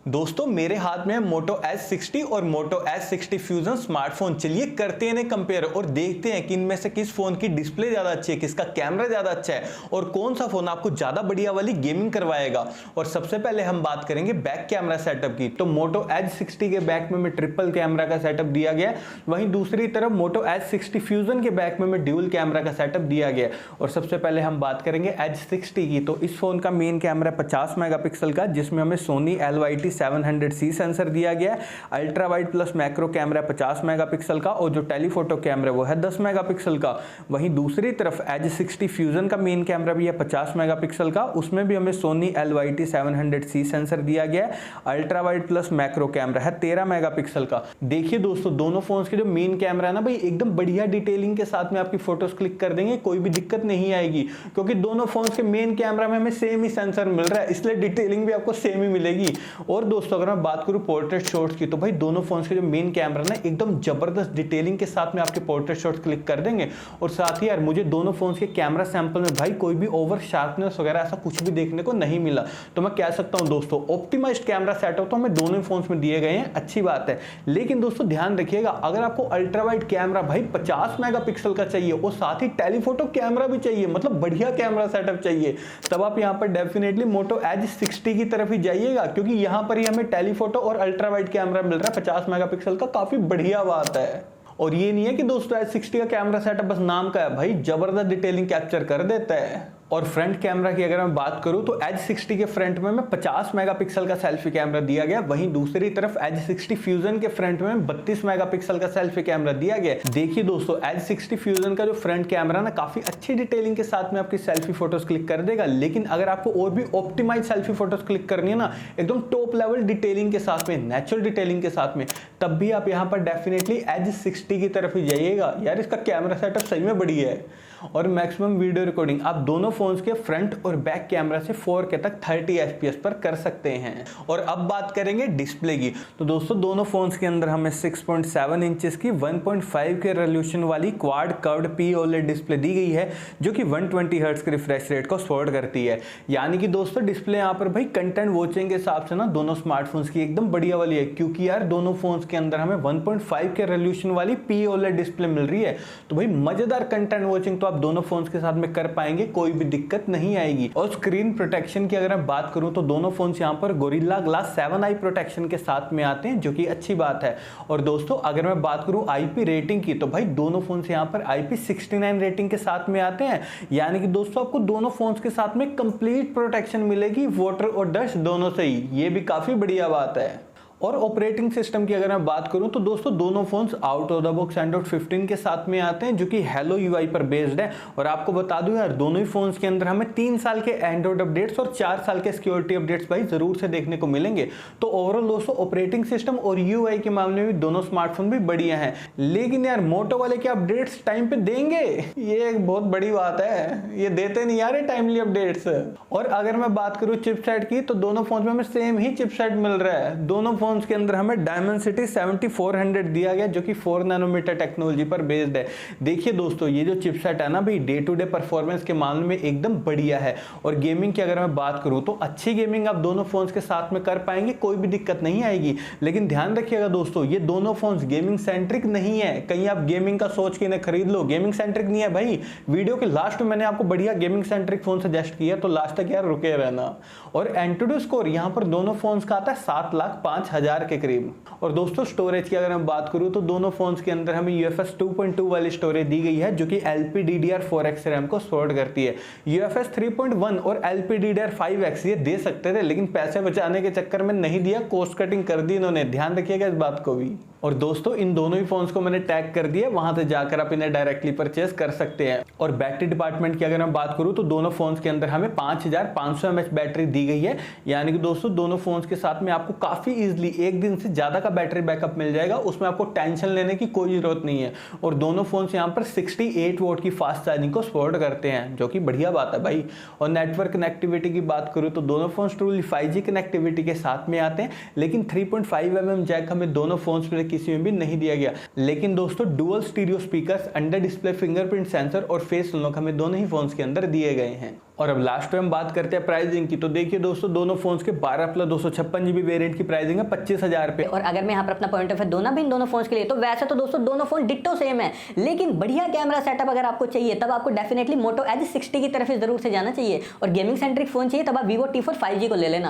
दोस्तों मेरे हाथ में Moto S60 और Moto S60 Fusion स्मार्टफोन। चलिए करते हैं इन्हें कंपेयर और देखते हैं कि इनमें से किस फोन की डिस्प्ले ज्यादा अच्छी है, किसका कैमरा ज्यादा अच्छा है और कौन सा फोन आपको ज्यादा बढ़िया वाली गेमिंग करवाएगा। और सबसे पहले हम बात करेंगे बैक कैमरा सेटअप की। तो Moto H60 के बैक में ट्रिपल कैमरा का सेटअप दिया गया है, वहीं दूसरी तरफ Moto S60 Fusion के बैक में ड्यूल कैमरा का सेटअप दिया गया है। और सबसे पहले हम बात करेंगे H60 की। तो इस फोन का मेन कैमरा 50 मेगापिक्सल का, जिसमें हमें Sony LYT 700C सेंसर दिया गया है। Ultra wide plus macro camera 50 megapixel का और जो टेलीफोटो कैमरा वो है 10 मेगापिक्सल का। वहीं दूसरी तरफ H60 फ्यूजन का मेन कैमरा भी है 50 मेगापिक्सल का, उसमें भी हमें Sony LYT 700C सेंसर दिया गया है। Ultra wide plus macro camera है 13 मेगापिक्सल का। देखिए दोस्तों, दोनों फोन्स के जो मेन कैमरा है ना भाई, एकदम बढ़िया डिटेलिंग के साथ में आपकी फोटोज क्लिक कर देंगे, कोई भी दिक्कत नहीं आएगी, क्योंकि दोनों फोन्स के मेन कैमरा में हमें सेम ही सेंसर मिल रहा है, इसलिए डिटेलिंग भी आपको सेम ही मिलेगी। और दोस्तों अगर मैं बात करूं पोर्ट्रेट शॉट्स की, तो भाई दोनों फोन्स के जो मेन कैमरा ना एकदम जबरदस्त डिटेलिंग के साथ में आपके पोर्ट्रेट शॉट्स क्लिक कर देंगे। और साथ ही यार मुझे दोनों फोन्स के कैमरा सैंपल में भाई कोई भी ओवर शार्पनेस वगैरह ऐसा कुछ भी देखने को नहीं मिला। तो मैं कह सकता हूं दोस्तों ऑप्टिमाइज्ड कैमरा सेटअप तो हमें दोनों फोन्स में दिए गए हैं, अच्छी बात है। लेकिन दोस्तों ध्यान रखिएगा, अगर आपको अल्ट्रा वाइड कैमरा भाई 50 मेगापिक्सल का चाहिए और साथ ही टेलीफोटो कैमरा भी चाहिए, मतलब बढ़िया कैमरा सेटअप चाहिए, तब आप यहां पर डेफिनेटली Moto H60 की तरफ ही जाइएगा, क्योंकि यहां पर ही हमें टेलीफोटो और अल्ट्रा वाइड कैमरा मिल रहा है 50 मेगापिक्सल का, काफी बढ़िया बात है। और ये नहीं है कि दोस्तों H60 का कैमरा सेटअप बस नाम का है, भाई जबरदस्त डिटेलिंग कैप्चर कर देता है। और फ्रंट कैमरा की अगर मैं बात करूं तो H60 के फ्रंट में 50 मेगापिक्सल का सेल्फी कैमरा दिया गया, वहीं दूसरी तरफ H60 फ्यूजन के फ्रंट में 32 मेगापिक्सल का सेल्फी कैमरा दिया गया। देखिए दोस्तों H60 फ्यूजन का जो फ्रंट कैमरा ना काफी अच्छी डिटेलिंग के साथ में आपकी सेल्फी फोटोज क्लिक कर देगा, लेकिन अगर आपको और भी ऑप्टिमाइज सेल्फी फोटोज क्लिक करनी है ना एकदम टॉप लेवल डिटेलिंग के साथ में, नेचुरल डिटेलिंग के साथ में, तब भी आप यहाँ पर डेफिनेटली H60 की तरफ ही जाइएगा। यार इसका कैमरा सेटअप सही में बढ़िया है और मैक्सिमम वीडियो रिकॉर्डिंग आप दोनों फोन्स के फ्रंट और बैक कैमरा से 4K तक 30 FPS पर कर सकते हैं। और अब बात करेंगे डिस्प्ले की। तो दोस्तों दोनों फोन्स के अंदर हमें 6.7 इंचेस की 1.5 के रेजोल्यूशन वाली quad curved P OLED display दी गई है, जो कि 120 हर्ट्ज के रिफ्रेश रेट को सपोर्ट करती है। यानी कि दोस्तों डिस्प्ले यहाँ पर भाई कंटेंट वॉचिंग के हिसाब से ना दोनों स्मार्टफोन्स की एकदम बढ़िया वाली है, क्योंकि यार दोनों फोन्स के अंदर हमें 1.5 के रेजोल्यूशन वाली P OLED डिस्प्ले मिल रही है। तो भाई मजेदार कंटेंट वॉचिंग तो आप दोनों फोन्स के साथ में कर पाएंगे, कोई भी दिक्कत नहीं आएगी। और स्क्रीन प्रोटेक्शन की अगर मैं बात करूं तो दोनों फोन्स यहां पर गोरिल्ला ग्लास 7i प्रोटेक्शन के साथ में आते हैं, जो कि अच्छी बात है। और दोस्तों अगर मैं बात करूं IP रेटिंग की, तो भाई दोनों फोन्स यहां पर IP69 रेटिंग के साथ में आते हैं। यानी कि दोस्तों आपको दोनों फोन्स के साथ में कंप्लीट प्रोटेक्शन मिलेगी वाटर और डस्ट दोनों से ही, ये भी काफी बढ़िया बात है। और ऑपरेटिंग सिस्टम की अगर मैं बात करूं तो दोस्तों दोनों phones out of the box Android 15 के साथ में आते हैं, जो कि हेलो UI पर बेस्ड है। और आपको बता दूं यार दोनों ही फोन्स के अंदर हमें 3 साल के एंड्रॉइड अपडेट्स और 4 साल के सिक्योरिटी अपडेट्स भाई जरूर से देखने को मिलेंगे। तो ओवरऑल दोस्तों ऑपरेटिंग सिस्टम और UI के मामले में दोनों स्मार्टफोन भी बढ़िया हैं। लेकिन यार मोटो वाले के अपडेट्स टाइम पे देंगे, ये एक बहुत बड़ी बात है, ये देते नहीं यार टाइमली अपडेट्स। और अगर मैं बात करूं चिपसेट की, तो दोनों फोन्स में हमें सेम ही चिपसेट मिल रहा है। दोनों फोन्स के अंदर हमें Dimensity 7400 दिया गया, जो कि 4 नैनोमीटर टेक्नोलॉजी पर बेस्ड है। देखिए दोस्तों ये जो चिपसेट है ना भाई, डे टू डे परफॉर्मेंस के मामले में एकदम बढ़िया है। और गेमिंग की अगर मैं बात करूं तो अच्छी गेमिंग आप दोनों फोन्स के साथ में कर पाएंगे, कोई भी दिक्कत नहीं आएगी। लेकिन ध्यान रखिएगा दोस्तों, ये दोनों फोन्स गेमिंग सेंट्रिक नहीं है। कहीं आप गेमिंग का सोच के इन्हें खरीद लो, गेमिंग सेंट्रिक नहीं है भाई। वीडियो के लास्ट में मैंने आपको बढ़िया गेमिंग सेंट्रिक फोन सजेस्ट किया, तो लास्ट तक यार रुके रहना। और एंटुडू स्कोर यहाँ पर दोनों फोन्स का आता है 7,05,000 के करीब। और दोस्तों स्टोरेज की अगर मैं बात करूं तो दोनों फोन्स के अंदर हमें UFS 2.2 वाली स्टोरेज दी गई है, जो कि LPDDR4X रैम को सपोर्ट करती है। UFS 3.1 और LPDDR5X ये दे सकते थे, लेकिन पैसे बचाने के चक्कर में नहीं दिया, कॉस्ट कटिंग कर दी इन्होंने, ध्यान रखिएगा इस बात को भी। और दोस्तों इन दोनों ही फोन्स को मैंने टैग कर दिया, वहां से जाकर आप इन्हें डायरेक्टली परचेस कर सकते हैं। और बैटरी डिपार्टमेंट की अगर मैं बात करूं तो दोनों फोन्स के अंदर हमें 5500 mAh बैटरी दी गई है। यानी कि दोस्तों दोनों फोन्स के साथ में आपको काफी इजीली 1 दिन से ज्यादा का बैटरी बैकअप मिल जाएगा, उसमें आपको टेंशन लेने की कोई जरूरत नहीं है। और दोनों फोन्स यहाँ पर 68 वोल्ट की फास्ट चार्जिंग को सपोर्ट करते हैं, जो कि बढ़िया बात है भाई। और नेटवर्क कनेक्टिविटी की बात करूं तो दोनों फोन्स ट्रूली 5G कनेक्टिविटी के साथ में आते हैं, लेकिन 3.5 mm जैक हमें दोनों फोन्स में किसी में भी नहीं दिया गया। लेकिन दोस्तों dual stereo speakers, under display fingerprint sensor और फेस अनलॉक हमें दोनों ही फोन्स के अंदर दिए गए हैं। और अब लास्ट में हम बात करते हैं प्राइसिंग की। तो देखिए दोस्तों, दोनों फोन्स के 12 प्लस 256 GB वेरिएंट की प्राइसिंग है 25,000 पे। और अगर मैं यहाँ पर अपना पॉइंट ऑफ व्यू दोनों भी इन दोनों फोन्स के लिए, तो वैसे तो दोस्तों दोनों फोन डिट्टो सेम है, लेकिन बढ़िया कैमरा सेटअप अगर आपको चाहिए तब आपको डेफिनेटली मोटो एज 60 की तरफ जरूर से जाना चाहिए, और गेमिंग सेंट्रिक फोन चाहिए तब आप Vivo T4 5G को ले लेना।